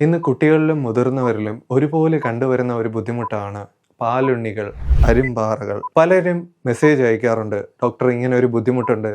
ഇന്ന് കുട്ടികളിലും മുതിർന്നവരിലും ഒരുപോലെ കണ്ടുവരുന്ന ഒരു ബുദ്ധിമുട്ടാണ് പാലുണ്ണികൾ, അരിമ്പാറകൾ. പലരും മെസ്സേജ് അയക്കാറുണ്ട്, ഡോക്ടർ ഇങ്ങനെ ഒരു ബുദ്ധിമുട്ടുണ്ട്,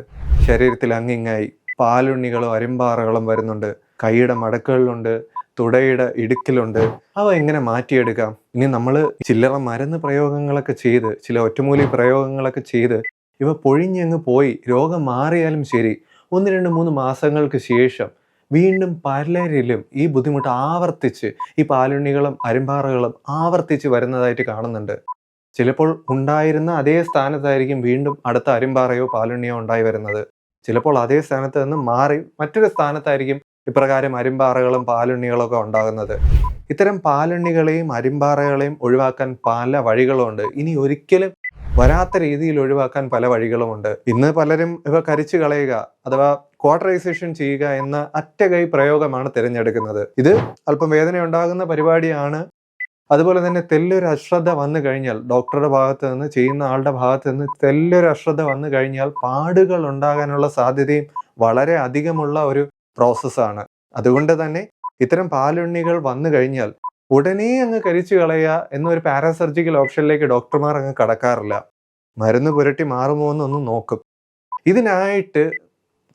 ശരീരത്തിൽ അങ്ങിങ്ങായി പാലുണ്ണികളും അരിമ്പാറകളും വരുന്നുണ്ട്, കൈയുടെ മടക്കുകളിലുണ്ട്, തുടയുടെ ഇടുക്കിലുണ്ട്, അവ എങ്ങനെ മാറ്റിയെടുക്കാം? ഇനി നമ്മൾ ചില്ലറ മരുന്ന് പ്രയോഗങ്ങളൊക്കെ ചെയ്ത്, ചില ഒറ്റമൂലി പ്രയോഗങ്ങളൊക്കെ ചെയ്ത് ഇവ പൊഴിഞ്ഞങ്ങ് പോയി രോഗം മാറിയാലും ശരി, 1-2-3 മാസങ്ങൾക്ക് ശേഷം വീണ്ടും പലരിലും ഈ ബുദ്ധിമുട്ട് ആവർത്തിച്ച്, ഈ പാലുണ്ണികളും അരിമ്പാറകളും ആവർത്തിച്ച് വരുന്നതായിട്ട് കാണുന്നുണ്ട്. ചിലപ്പോൾ ഉണ്ടായിരുന്ന അതേ സ്ഥാനത്തായിരിക്കും വീണ്ടും അടുത്ത അരിമ്പാറയോ പാലുണ്ണിയോ ഉണ്ടായി വരുന്നത്. ചിലപ്പോൾ അതേ സ്ഥാനത്ത് നിന്ന് മാറി മറ്റൊരു സ്ഥാനത്തായിരിക്കും ഇപ്രകാരം അരിമ്പാറകളും പാലുണ്ണികളും ഒക്കെ ഉണ്ടാകുന്നത്. ഇത്തരം പാലുണ്ണികളെയും അരിമ്പാറകളെയും ഒഴിവാക്കാൻ പല വഴികളുമുണ്ട്. ഇനി ഒരിക്കലും വരാത്ത രീതിയിൽ ഒഴിവാക്കാൻ പല വഴികളുമുണ്ട്. ഇന്ന് പലരും ഇവ കരിച്ചു കളയുക അഥവാ ക്വാട്ടറൈസേഷൻ ചെയ്യുക എന്ന അറ്റകൈ പ്രയോഗമാണ് തിരഞ്ഞെടുക്കുന്നത്. ഇത് അല്പം വേദന ഉണ്ടാകുന്ന പരിപാടിയാണ്. അതുപോലെ തന്നെ തെല്ലൊരു അശ്രദ്ധ വന്നു കഴിഞ്ഞാൽ, ഡോക്ടറുടെ ഭാഗത്ത് നിന്ന്, ചെയ്യുന്ന ആളുടെ ഭാഗത്ത് നിന്ന് തെല്ലൊരു അശ്രദ്ധ വന്നു കഴിഞ്ഞാൽ പാടുകൾ ഉണ്ടാകാനുള്ള സാധ്യതയും വളരെ അധികമുള്ള ഒരു പ്രോസസ്സാണ്. അതുകൊണ്ട് തന്നെ ഇത്തരം പാലുണ്ണികൾ വന്നു കഴിഞ്ഞാൽ ഉടനെ അങ്ങ് കരിച്ചു കളയുക എന്നൊരു പാരാസർജിക്കൽ ഓപ്ഷനിലേക്ക് ഡോക്ടർമാർ അങ്ങ് കടക്കാറില്ല. മരുന്ന് പുരട്ടി മാറുമോ എന്നൊന്ന് നോക്കും. ഇതിനായിട്ട്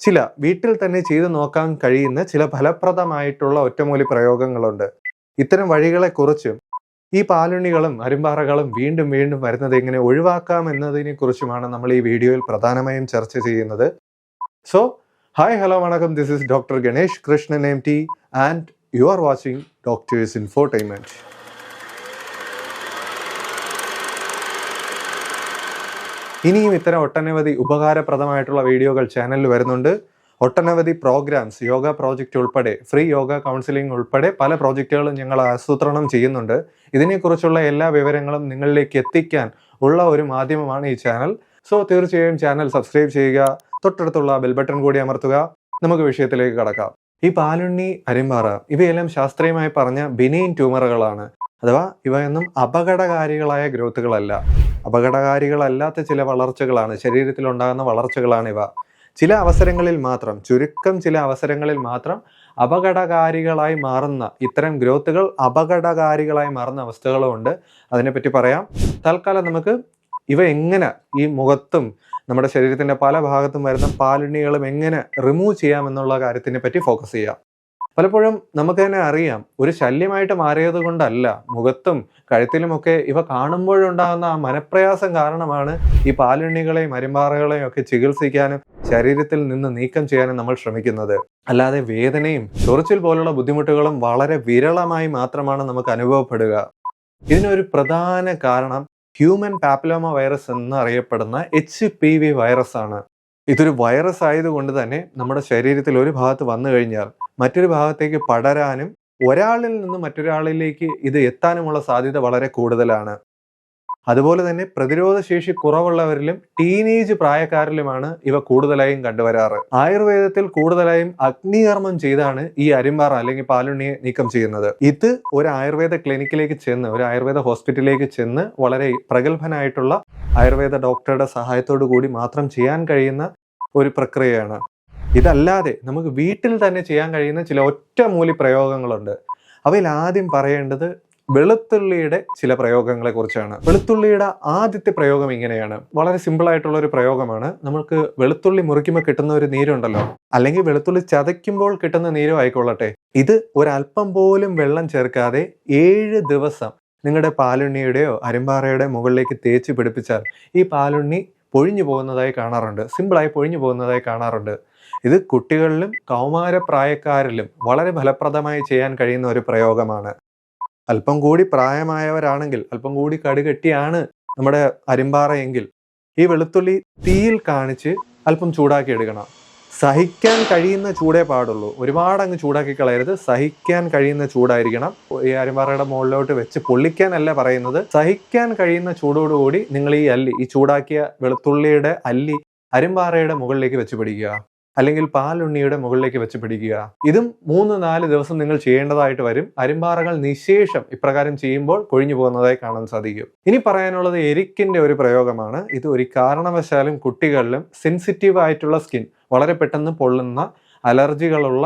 ചില വീട്ടിൽ തന്നെ ചെയ്തു നോക്കാൻ കഴിയുന്ന ചില ഫലപ്രദമായിട്ടുള്ള ഒറ്റമൂലി പ്രയോഗങ്ങളുണ്ട്. ഇത്തരം വഴികളെക്കുറിച്ചും ഈ പാലുണ്ണികളും അരിമ്പാറകളും വീണ്ടും വീണ്ടും വരുന്നത് എങ്ങനെ ഒഴിവാക്കാം എന്നതിനെ കുറിച്ചുമാണ് നമ്മൾ ഈ വീഡിയോയിൽ പ്രധാനമായും ചർച്ച ചെയ്യുന്നത്. സോ ഹായ്, ഹലോ, വണക്കം. This is doctor Ganesh Krishnan MT and you are watching doctors infotainment. ഇനിയും ഇത്തരം ഒട്ടനവധി ഉപകാരപ്രദമായിട്ടുള്ള വീഡിയോകൾ ചാനലിൽ വരുന്നുണ്ട്. ഒട്ടനവധി പ്രോഗ്രാംസ്, യോഗ പ്രോജക്റ്റ് ഉൾപ്പെടെ, ഫ്രീ യോഗ കൗൺസിലിംഗ് ഉൾപ്പെടെ പല പ്രോജക്റ്റുകളും ഞങ്ങൾ ആസൂത്രണം ചെയ്യുന്നുണ്ട്. ഇതിനെക്കുറിച്ചുള്ള എല്ലാ വിവരങ്ങളും നിങ്ങളിലേക്ക് എത്തിക്കാൻ ഉള്ള ഒരു മാധ്യമമാണ് ഈ ചാനൽ. സോ തീർച്ചയായും ചാനൽ സബ്സ്ക്രൈബ് ചെയ്യുക, തൊട്ടടുത്തുള്ള ബെൽ ബട്ടൺ കൂടി അമർത്തുക. നമുക്ക് വിഷയത്തിലേക്ക് കടക്കാം. ഈ പാലുണ്ണി, അരിമ്പാറ ഇവയെല്ലാം ശാസ്ത്രീയമായി പറഞ്ഞ ബിനൈൻ ട്യൂമറുകളാണ്. അഥവാ ഇവയൊന്നും അപകടകാരികളായ ഗ്രോത്തുകളല്ല. അപകടകാരികളല്ലാത്ത ചില വളർച്ചകളാണ്, ശരീരത്തിൽ ഉണ്ടാകുന്ന വളർച്ചകളാണ് ഇവ. ചില അവസരങ്ങളിൽ മാത്രം, ചുരുക്കം ചില അവസരങ്ങളിൽ മാത്രം അപകടകാരികളായി മാറുന്ന ഇത്തരം ഗ്രോത്തുകൾ, അപകടകാരികളായി മാറുന്ന അവസ്ഥകളും ഉണ്ട്. അതിനെപ്പറ്റി പറയാം. തൽക്കാലം നമുക്ക് ഇവ എങ്ങനെ ഈ മുഖത്തും നമ്മുടെ ശരീരത്തിന്റെ പല ഭാഗത്തും വരുന്ന പാലുണ്ണികളും എങ്ങനെ റിമൂവ് ചെയ്യാമെന്നുള്ള കാര്യത്തിനെ പറ്റി ഫോക്കസ് ചെയ്യാം. പലപ്പോഴും നമുക്ക് തന്നെ അറിയാം, ഒരു ശല്യമായിട്ട് മാറിയത് കൊണ്ടല്ല, മുഖത്തും കഴുത്തിലുമൊക്കെ ഇവ കാണുമ്പോഴുണ്ടാകുന്ന ആ മനപ്രയാസം കാരണമാണ് ഈ പാലുണ്ണികളെയും അരിമ്പാറകളെയും ഒക്കെ ചികിത്സിക്കാനും ശരീരത്തിൽ നിന്ന് നീക്കം ചെയ്യാനും നമ്മൾ ശ്രമിക്കുന്നത്. അല്ലാതെ വേദനയും ചൊറിച്ചിൽ പോലുള്ള ബുദ്ധിമുട്ടുകളും വളരെ വിരളമായി മാത്രമാണ് നമുക്ക് അനുഭവപ്പെടുക. ഇതിനൊരു പ്രധാന കാരണം ഹ്യൂമൻ പാപ്പിലോമാവൈറസ് എന്നറിയപ്പെടുന്ന HPV വൈറസ് ആണ്. ഇതൊരു വൈറസ് ആയതുകൊണ്ട് തന്നെ നമ്മുടെ ശരീരത്തിൽ ഒരു ഭാഗത്ത് വന്നു കഴിഞ്ഞാൽ മറ്റൊരു ഭാഗത്തേക്ക് പടരാനും ഒരാളിൽ നിന്ന് മറ്റൊരാളിലേക്ക് ഇത് എത്താനുമുള്ള സാധ്യത വളരെ കൂടുതലാണ്. അതുപോലെ തന്നെ പ്രതിരോധ ശേഷി കുറവുള്ളവരിലും ടീനേജ് പ്രായക്കാരിലുമാണ് ഇവ കൂടുതലായും കണ്ടുവരാറ്. ആയുർവേദത്തിൽ കൂടുതലായും അഗ്നികർമ്മം ചെയ്താണ് ഈ അരിമ്പാറ അല്ലെങ്കിൽ പാലുണ്ണിയെ നീക്കം ചെയ്യുന്നത്. ഇത് ഒരു ആയുർവേദ ക്ലിനിക്കിലേക്ക് ചെന്ന്, ഒരു ആയുർവേദ ഹോസ്പിറ്റലിലേക്ക് ചെന്ന് വളരെ പ്രഗത്ഭനായിട്ടുള്ള ആയുർവേദ ഡോക്ടറുടെ സഹായത്തോടു കൂടി മാത്രം ചെയ്യാൻ കഴിയുന്ന ഒരു പ്രക്രിയയാണ്. ഇതല്ലാതെ നമുക്ക് വീട്ടിൽ തന്നെ ചെയ്യാൻ കഴിയുന്ന ചില ഒറ്റമൂലി പ്രയോഗങ്ങളുണ്ട്. അവയിൽ ആദ്യം പറയേണ്ടത് വെളുത്തുള്ളിയുടെ ചില പ്രയോഗങ്ങളെ കുറിച്ചാണ്. വെളുത്തുള്ളിയുടെ ആദ്യത്തെ പ്രയോഗം ഇങ്ങനെയാണ്. വളരെ സിമ്പിൾ ആയിട്ടുള്ള ഒരു പ്രയോഗമാണ്. നമുക്ക് വെളുത്തുള്ളി മുറിക്കുമ്പോൾ കിട്ടുന്ന ഒരു നീരുണ്ടല്ലോ, അല്ലെങ്കിൽ വെളുത്തുള്ളി ചതയ്ക്കുമ്പോൾ കിട്ടുന്ന നീരും ആയിക്കൊള്ളട്ടെ, ഇത് ഒരല്പം പോലും വെള്ളം ചേർക്കാതെ 7 ദിവസം നിങ്ങളുടെ പാലുണ്ണിയുടെയോ അരിമ്പാറയുടെ മുകളിലേക്ക് തേച്ച് പിടിപ്പിച്ചാൽ ഈ പാലുണ്ണി പൊഴിഞ്ഞു പോകുന്നതായി കാണാറുണ്ട്. സിമ്പിളായി പൊഴിഞ്ഞു പോകുന്നതായി കാണാറുണ്ട്. ഇത് കുട്ടികളിലും കൗമാരപ്രായക്കാരിലും വളരെ ഫലപ്രദമായി ചെയ്യാൻ കഴിയുന്ന ഒരു പ്രയോഗമാണ്. അല്പം കൂടി പ്രായമായവരാണെങ്കിൽ, അല്പം കൂടി കടുകെട്ടിയാണ് നമ്മുടെ അരിമ്പാറ എങ്കിൽ, ഈ വെളുത്തുള്ളി തീയിൽ കാണിച്ച് അല്പം ചൂടാക്കി എടുക്കണം. സഹിക്കാൻ കഴിയുന്ന ചൂടേ പാടുള്ളൂ, ഒരുപാട് അങ്ങ് ചൂടാക്കി കളയരുത്. സഹിക്കാൻ കഴിയുന്ന ചൂടായിരിക്കണം. ഈ അരിമ്പാറയുടെ മുകളിലോട്ട് വെച്ച് പൊള്ളിക്കാനല്ല പറയുന്നത്, സഹിക്കാൻ കഴിയുന്ന ചൂടോടുകൂടി നിങ്ങൾ ഈ അല്ലി, ഈ ചൂടാക്കിയ വെളുത്തുള്ളിയുടെ അല്ലി അരിമ്പാറയുടെ മുകളിലേക്ക് വെച്ച് പിടിക്കുക, അല്ലെങ്കിൽ പാലുണ്ണിയുടെ മുകളിലേക്ക് വെച്ച് പിടിക്കുക. ഇതും 3-4 ദിവസം നിങ്ങൾ ചെയ്യേണ്ടതായിട്ട് വരും. അരിമ്പാറകൾ നിശേഷം ഇപ്രകാരം ചെയ്യുമ്പോൾ കൊഴിഞ്ഞു പോകുന്നതായി കാണാൻ സാധിക്കും. ഇനി പറയാനുള്ളത് എരിക്കിന്റെ ഒരു പ്രയോഗമാണ്. ഇത് ഒരു കാരണവശാലും കുട്ടികളിലും സെൻസിറ്റീവ് ആയിട്ടുള്ള സ്കിൻ, വളരെ പെട്ടെന്ന് പൊള്ളുന്ന അലർജികളുള്ള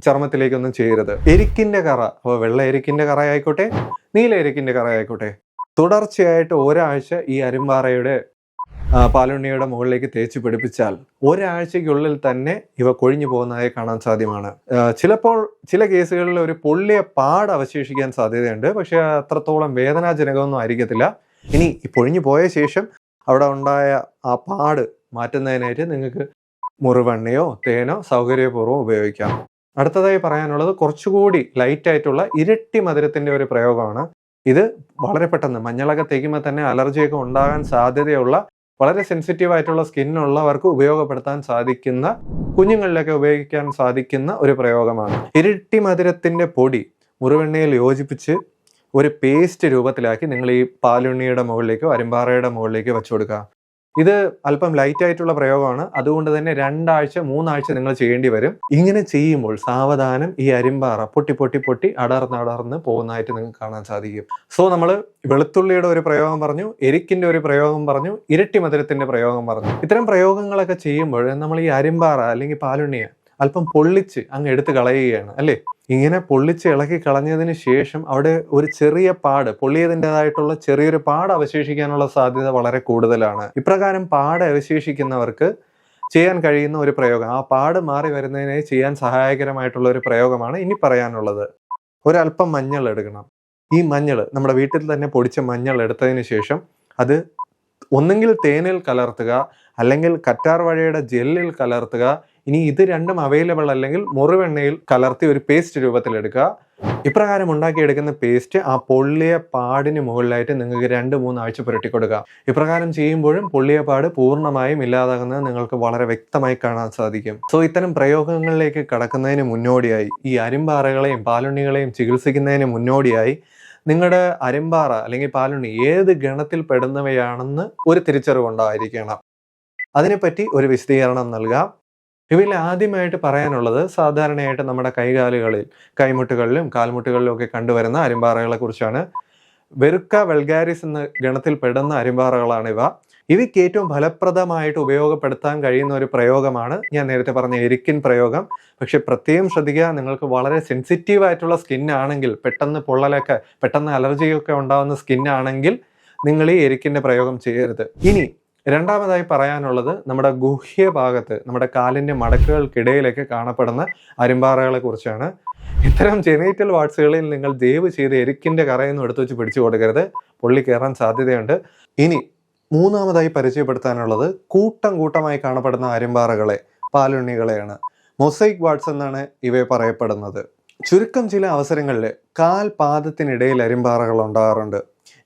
ചർമ്മത്തിലേക്കൊന്നും ചെയ്യരുത്. എരിക്കിൻ്റെ കറ, അപ്പോൾ വെള്ള എരിക്കിൻ്റെ കറ ആയിക്കോട്ടെ, നീല എരിക്കിൻ്റെ കറ ആയിക്കോട്ടെ, തുടർച്ചയായിട്ട് ഒരാഴ്ച ഈ അരിമ്പാറയുടെ പാലുണ്ണിയുടെ മുകളിലേക്ക് തേച്ച് പിടിപ്പിച്ചാൽ ഒരാഴ്ചയ്ക്കുള്ളിൽ തന്നെ ഇവ കൊഴിഞ്ഞു പോകുന്നതായി കാണാൻ സാധ്യമാണ്. ചിലപ്പോൾ ചില കേസുകളിൽ ഒരു പൊള്ളിയ പാട് അവശേഷിക്കാൻ സാധ്യതയുണ്ട്, പക്ഷെ അത്രത്തോളം വേദനാജനകമൊന്നും ആയിരിക്കത്തില്ല. ഇനി ഈ പൊഴിഞ്ഞു പോയ ശേഷം അവിടെ ഉണ്ടായ ആ പാട് മാറ്റുന്നതിനായിട്ട് നിങ്ങൾക്ക് മുറിവെണ്ണയോ തേനോ സൗകര്യപൂർവ്വം ഉപയോഗിക്കാം. അടുത്തതായി പറയാനുള്ളത് കുറച്ചുകൂടി ലൈറ്റായിട്ടുള്ള ഇരട്ടി മധുരത്തിൻ്റെ ഒരു പ്രയോഗമാണ്. ഇത് വളരെ പെട്ടെന്ന് മഞ്ഞളൊക്കെ തേക്കുമ്പോൾ തന്നെ അലർജിയൊക്കെ ഉണ്ടാകാൻ സാധ്യതയുള്ള വളരെ സെൻസിറ്റീവ് ആയിട്ടുള്ള സ്കിന്നുള്ളവർക്ക് ഉപയോഗപ്പെടുത്താൻ സാധിക്കുന്ന, കുഞ്ഞുങ്ങളിലൊക്കെ ഉപയോഗിക്കാൻ സാധിക്കുന്ന ഒരു പ്രയോഗമാണ്. ഇരട്ടി മധുരത്തിൻ്റെ പൊടി മുറിവെണ്ണയിൽ യോജിപ്പിച്ച് ഒരു പേസ്റ്റ് രൂപത്തിലാക്കി നിങ്ങൾ ഈ പാലുണ്ണിയുടെ മുകളിലേക്കോ അരിമ്പാറയുടെ മുകളിലേക്കോ വെച്ചു കൊടുക്കുക. ഇത് അല്പം ലൈറ്റ് ആയിട്ടുള്ള പ്രയോഗമാണ്, അതുകൊണ്ട് തന്നെ 2 ആഴ്ച 3 ആഴ്ച നിങ്ങൾ ചെയ്യേണ്ടി വരും. ഇങ്ങനെ ചെയ്യുമ്പോൾ സാവധാനം ഈ അരിമ്പാറ പൊട്ടി പൊട്ടി പൊട്ടി അടർന്ന് പോകുന്നതായിട്ട് നിങ്ങൾക്ക് കാണാൻ സാധിക്കും. സോ നമ്മൾ വെളുത്തുള്ളിയുടെ ഒരു പ്രയോഗം പറഞ്ഞു, എരിക്കിന്റെ ഒരു പ്രയോഗം പറഞ്ഞു, ഇരട്ടി മധുരത്തിന്റെ പ്രയോഗം പറഞ്ഞു. ഇത്തരം പ്രയോഗങ്ങളൊക്കെ ചെയ്യുമ്പോൾ നമ്മൾ ഈ അരിമ്പാറ അല്ലെങ്കിൽ പാലുണ്ണിയെ അല്പം പൊള്ളിച്ച് അങ്ങ് എടുത്ത് കളയുകയാണ് അല്ലേ. ഇങ്ങനെ പൊള്ളിച്ച് ഇളക്കി കളഞ്ഞതിന് ശേഷം അവിടെ ഒരു ചെറിയ പാട്, പൊള്ളിയതിൻ്റെതായിട്ടുള്ള ചെറിയൊരു പാട് അവശേഷിക്കാനുള്ള സാധ്യത വളരെ കൂടുതലാണ്. ഇപ്രകാരം പാട് അവശേഷിക്കുന്നവർക്ക് ചെയ്യാൻ കഴിയുന്ന ഒരു പ്രയോഗം, ആ പാട് മാറി വരുന്നതിനായി ചെയ്യാൻ സഹായകരമായിട്ടുള്ള ഒരു പ്രയോഗമാണ് ഇനി പറയാനുള്ളത്. ഒരല്പം മഞ്ഞൾ എടുക്കണം. ഈ മഞ്ഞൾ നമ്മുടെ വീട്ടിൽ തന്നെ പൊടിച്ച മഞ്ഞൾ എടുത്തതിന് ശേഷം അത് ഒന്നെങ്കിൽ തേനിൽ കലർത്തുക, അല്ലെങ്കിൽ കറ്റാർ വാഴയുടെ ജെല്ലിൽ കലർത്തുക. ഇനി ഇത് രണ്ടും അവൈലബിൾ അല്ലെങ്കിൽ മുറിവെണ്ണയിൽ കലർത്തി ഒരു പേസ്റ്റ് രൂപത്തിലെടുക്കുക. ഇപ്രകാരം ഉണ്ടാക്കിയെടുക്കുന്ന പേസ്റ്റ് ആ പൊള്ളിയ പാടിന് മുകളിലായിട്ട് നിങ്ങൾക്ക് 2-3 ആഴ്ച പുരട്ടി കൊടുക്കുക. ഇപ്രകാരം ചെയ്യുമ്പോഴും പൊള്ളിയ പാട് പൂർണ്ണമായും ഇല്ലാതാകുന്നത് നിങ്ങൾക്ക് വളരെ വ്യക്തമായി കാണാൻ സാധിക്കും. സോ ഇത്തരം പ്രയോഗങ്ങളിലേക്ക് കടക്കുന്നതിന് മുന്നോടിയായി, ഈ അരിമ്പാറകളെയും പാലുണ്ണികളെയും ചികിത്സിക്കുന്നതിന് മുന്നോടിയായി നിങ്ങളുടെ അരിമ്പാറ അല്ലെങ്കിൽ പാലുണ്ണി ഏത് ഗണത്തിൽ പെടുന്നവയാണെന്ന് ഒരു തിരിച്ചറിവുണ്ടായിരിക്കണം. അതിനെപ്പറ്റി ഒരു വിശദീകരണം നൽകാം. ഇവയിൽ ആദ്യമായിട്ട് പറയാനുള്ളത്, സാധാരണയായിട്ട് നമ്മുടെ കൈകാലുകളിൽ, കൈമുട്ടുകളിലും കാൽമുട്ടുകളിലും ഒക്കെ കണ്ടുവരുന്ന അരിമ്പാറകളെ കുറിച്ചാണ്. വെറുക്ക വൾഗാരിസ് എന്ന ഗണത്തിൽ പെടുന്ന അരിമ്പാറകളാണ് ഇവ. ഇവയ്ക്ക് ഏറ്റവും ഫലപ്രദമായിട്ട് ഉപയോഗപ്പെടുത്താൻ കഴിയുന്ന ഒരു പ്രയോഗമാണ് ഞാൻ നേരത്തെ പറഞ്ഞ എരിക്കിൻ പ്രയോഗം. പക്ഷെ പ്രത്യേകം ശ്രദ്ധിക്കുക, നിങ്ങൾക്ക് വളരെ സെൻസിറ്റീവ് ആയിട്ടുള്ള സ്കിന്നാണെങ്കിൽ, പെട്ടെന്ന് പൊള്ളലൊക്കെ പെട്ടെന്ന് അലർജിയൊക്കെ ഉണ്ടാകുന്ന സ്കിന്നാണെങ്കിൽ നിങ്ങൾ ഈ എരിക്കിൻ്റെ പ്രയോഗം ചെയ്യരുത്. ഇനി രണ്ടാമതായി പറയാനുള്ളത്, നമ്മുടെ ഗുഹ്യ ഭാഗത്ത്, നമ്മുടെ കാലിൻ്റെ മടക്കുകൾക്കിടയിലൊക്കെ കാണപ്പെടുന്ന അരിമ്പാറകളെ കുറിച്ചാണ്. ഇത്തരം ജെനൈറ്റൽ വാർട്സുകളിൽ നിങ്ങൾ ദയവ് ചെയ്ത് എരിക്കിൻ്റെ കറയൊന്നും എടുത്തു വെച്ച് പിടിച്ചു കൊടുക്കരുത്, പൊള്ളി കയറാൻ സാധ്യതയുണ്ട്. ഇനി മൂന്നാമതായി പരിചയപ്പെടുത്താനുള്ളത് കൂട്ടം കൂട്ടമായി കാണപ്പെടുന്ന അരിമ്പാറകളെ, പാലുണ്ണികളെയാണ്. മൊസൈക് വാർട്സ് എന്നാണ് ഇവയെ പറയപ്പെടുന്നത്. ചുരുക്കം ചില അവസരങ്ങളിൽ കാൽ പാദത്തിനിടയിൽ അരിമ്പാറകൾ ഉണ്ടാകാറുണ്ട്.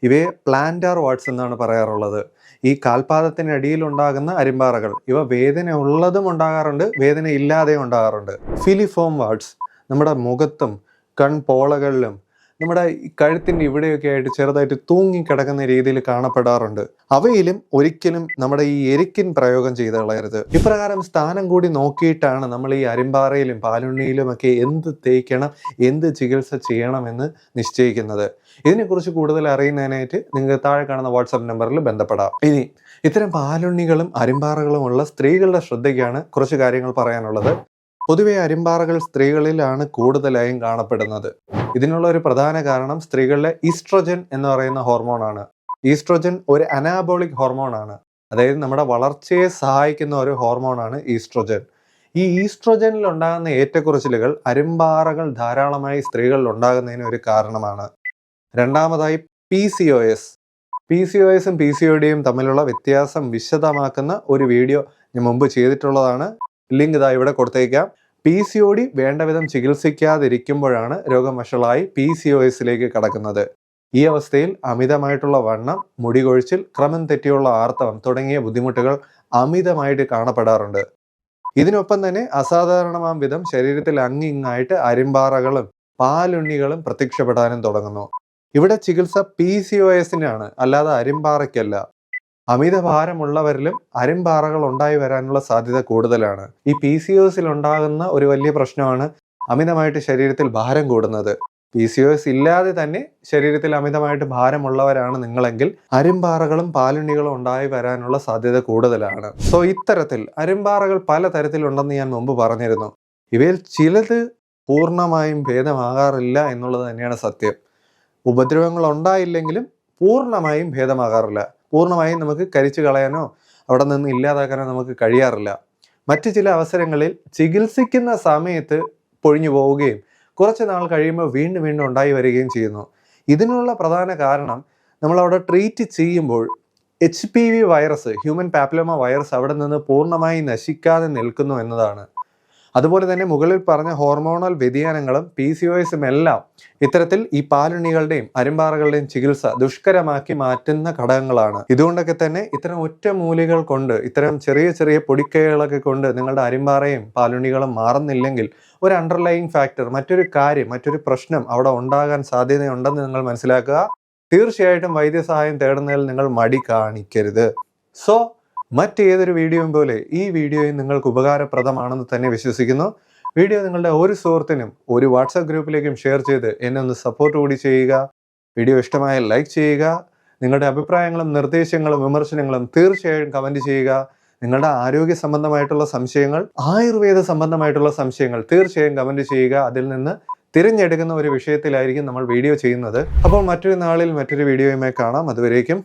ഇവയെ പ്ലാന്റാർ വാർട്സ് എന്നാണ് പറയാറുള്ളത്. ഈ കാൽപാദത്തിനടിയിൽ ഉണ്ടാകുന്ന അരിമ്പാറകൾ, ഇവ വേദന ഉള്ളതും ഉണ്ടാകാറുണ്ട്, വേദന ഇല്ലാതെയും ഉണ്ടാകാറുണ്ട്. ഫിലിഫോം വാർട്സ് നമ്മുടെ മുഖത്തും കൺപോളകളിലും നമ്മുടെ കഴുത്തിൻ്റെ ഇവിടെയൊക്കെ ആയിട്ട് ചെറുതായിട്ട് തൂങ്ങിക്കിടക്കുന്ന രീതിയിൽ കാണപ്പെടാറുണ്ട്. അവയിലും ഒരിക്കലും നമ്മുടെ ഈ എരിക്കിൻ പ്രയോഗം ചെയ്ത് കളയരുത്. ഇപ്രകാരം സ്ഥാനം കൂടി നോക്കിയിട്ടാണ് നമ്മൾ ഈ അരിമ്പാറയിലും പാലുണ്ണിയിലും ഒക്കെ എന്ത് തേക്കണം, എന്ത് ചികിത്സ ചെയ്യണമെന്ന് നിശ്ചയിക്കുന്നത്. ഇതിനെക്കുറിച്ച് കൂടുതൽ അറിയുന്നതിനായിട്ട് നിങ്ങൾക്ക് താഴെ കാണുന്ന വാട്സാപ്പ് നമ്പറിൽ ബന്ധപ്പെടാം. ഇനി ഇത്തരം പാലുണ്ണികളും അരിമ്പാറകളുമുള്ള സ്ത്രീകളുടെ ശ്രദ്ധയ്ക്കാണ് കുറച്ച് കാര്യങ്ങൾ പറയാനുള്ളത്. പൊതുവെ അരിമ്പാറകൾ സ്ത്രീകളിലാണ് കൂടുതലായും കാണപ്പെടുന്നത്. ഇതിനുള്ള ഒരു പ്രധാന കാരണം സ്ത്രീകളിലെ ഈസ്ട്രോജൻ എന്ന് പറയുന്ന ഹോർമോണാണ്. ഈസ്ട്രോജൻ ഒരു അനാബോളിക് ഹോർമോണാണ്, അതായത് നമ്മുടെ വളർച്ചയെ സഹായിക്കുന്ന ഒരു ഹോർമോണാണ് ഈസ്ട്രോജൻ. ഈ ഈസ്ട്രോജനിൽ ഉണ്ടാകുന്ന ഏറ്റക്കുറച്ചിലുകൾ അരിമ്പാറകൾ ധാരാളമായി സ്ത്രീകളിൽ ഉണ്ടാകുന്നതിന് ഒരു കാരണമാണ്. രണ്ടാമതായി PCOSും PCODയും തമ്മിലുള്ള വ്യത്യാസം വിശദമാക്കുന്ന ഒരു വീഡിയോ ഞാൻ മുമ്പ് ചെയ്തിട്ടുള്ളതാണ്. ലിങ്ക് ഇതാ ഇവിടെ കൊടുത്തേക്കാം. PCOD വേണ്ടവിധം ചികിത്സിക്കാതിരിക്കുമ്പോഴാണ് രോഗം വഷളായി PCOSിലേക്ക് കടക്കുന്നത്. ഈ അവസ്ഥയിൽ അമിതമായിട്ടുള്ള വണ്ണം, മുടികൊഴിച്ചിൽ, ക്രമം തെറ്റിയുള്ള ആർത്തവം തുടങ്ങിയ ബുദ്ധിമുട്ടുകൾ അമിതമായിട്ട് കാണപ്പെടാറുണ്ട്. ഇതിനൊപ്പം തന്നെ അസാധാരണമാം വിധം ശരീരത്തിൽ അങ്ങിങ്ങായിട്ട് അരിമ്പാറകളും പാലുണ്ണികളും പ്രത്യക്ഷപ്പെടാനും തുടങ്ങുന്നു. ഇവിടെ ചികിത്സ PCOSനാണ്, അല്ലാതെ അരിമ്പാറയ്ക്കല്ല. അമിതഭാരമുള്ളവരിലും അരിമ്പാറകൾ ഉണ്ടായി വരാനുള്ള സാധ്യത കൂടുതലാണ്. ഈ PCOSിൽ ഉണ്ടാകുന്ന ഒരു വലിയ പ്രശ്നമാണ് അമിതമായിട്ട് ശരീരത്തിൽ ഭാരം കൂടുന്നത്. PCOS ഇല്ലാതെ തന്നെ ശരീരത്തിൽ അമിതമായിട്ട് ഭാരമുള്ളവരാണ് നിങ്ങളെങ്കിൽ അരിമ്പാറകളും പാലുണ്ണികളും ഉണ്ടായി വരാനുള്ള സാധ്യത കൂടുതലാണ്. സോ ഇത്തരത്തിൽ അരിമ്പാറകൾ പല തരത്തിലുണ്ടെന്ന് ഞാൻ മുമ്പ് പറഞ്ഞിരുന്നു. ഇവയിൽ ചിലത് പൂർണ്ണമായും ഭേദമാകാറില്ല എന്നുള്ളത് തന്നെയാണ് സത്യം. ഉപദ്രവങ്ങൾ ഉണ്ടായില്ലെങ്കിലും പൂർണ്ണമായും ഭേദമാകാറില്ല. പൂർണ്ണമായും നമുക്ക് കരിച്ചു കളയാനോ അവിടെ നിന്ന് ഇല്ലാതാക്കാനോ നമുക്ക് കഴിയാറില്ല. മറ്റു ചില അവസരങ്ങളിൽ ചികിത്സിക്കുന്ന സമയത്ത് പൊഴിഞ്ഞു പോവുകയും കുറച്ച് നാൾ കഴിയുമ്പോൾ വീണ്ടും വീണ്ടും ഉണ്ടായി വരികയും ചെയ്യുന്നു. ഇതിനുള്ള പ്രധാന കാരണം നമ്മളവിടെ ട്രീറ്റ് ചെയ്യുമ്പോൾ HPV virus, human papilloma virus അവിടെ നിന്ന് പൂർണ്ണമായി നശിക്കാതെ നിൽക്കുന്നു എന്നതാണ്. അതുപോലെ തന്നെ മുകളിൽ പറഞ്ഞ ഹോർമോണൽ വ്യതിയാനങ്ങളും PCOSും എല്ലാം ഇത്തരത്തിൽ ഈ പാലുണ്ണികളുടെയും അരിമ്പാറകളുടെയും ചികിത്സ ദുഷ്കരമാക്കി മാറ്റുന്ന ഘടകങ്ങളാണ്. ഇതുകൊണ്ടൊക്കെ തന്നെ ഇത്തരം ഒറ്റമൂലികൾ കൊണ്ട്, ഇത്തരം ചെറിയ ചെറിയ പൊടിക്കൈകളൊക്കെ കൊണ്ട് നിങ്ങളുടെ അരിമ്പാറയും പാലുണ്ണികളും മാറുന്നില്ലെങ്കിൽ ഒരു അണ്ടർലൈയിങ് ഫാക്ടർ, മറ്റൊരു പ്രശ്നം അവിടെ ഉണ്ടാകാൻ സാധ്യതയുണ്ടെന്ന് നിങ്ങൾ മനസ്സിലാക്കുക. തീർച്ചയായിട്ടും വൈദ്യസഹായം തേടുന്നതിൽ നിങ്ങൾ മടി കാണിക്കരുത്. സോ മറ്റേതൊരു വീഡിയോയും പോലെ ഈ വീഡിയോയും നിങ്ങൾക്ക് ഉപകാരപ്രദമാണെന്ന് തന്നെ വിശ്വസിക്കുന്നു. വീഡിയോ നിങ്ങളുടെ ഒരു സുഹൃത്തിനും ഒരു വാട്സാപ്പ് ഗ്രൂപ്പിലേക്കും ഷെയർ ചെയ്ത് എന്നെ ഒന്ന് സപ്പോർട്ട് കൂടി ചെയ്യുക. വീഡിയോ ഇഷ്ടമായാൽ ലൈക്ക് ചെയ്യുക. നിങ്ങളുടെ അഭിപ്രായങ്ങളും നിർദ്ദേശങ്ങളും വിമർശനങ്ങളും തീർച്ചയായും കമൻറ്റ് ചെയ്യുക. നിങ്ങളുടെ ആരോഗ്യ സംബന്ധമായിട്ടുള്ള സംശയങ്ങൾ, ആയുർവേദ സംബന്ധമായിട്ടുള്ള സംശയങ്ങൾ തീർച്ചയായും കമൻറ്റ് ചെയ്യുക. അതിൽ നിന്ന് തിരഞ്ഞെടുക്കുന്ന ഒരു വിഷയത്തിലായിരിക്കും നമ്മൾ വീഡിയോ ചെയ്യുന്നത്. അപ്പോൾ മറ്റൊരു നാളിൽ മറ്റൊരു വീഡിയോയുമായി കാണാം. അതുവരേക്കും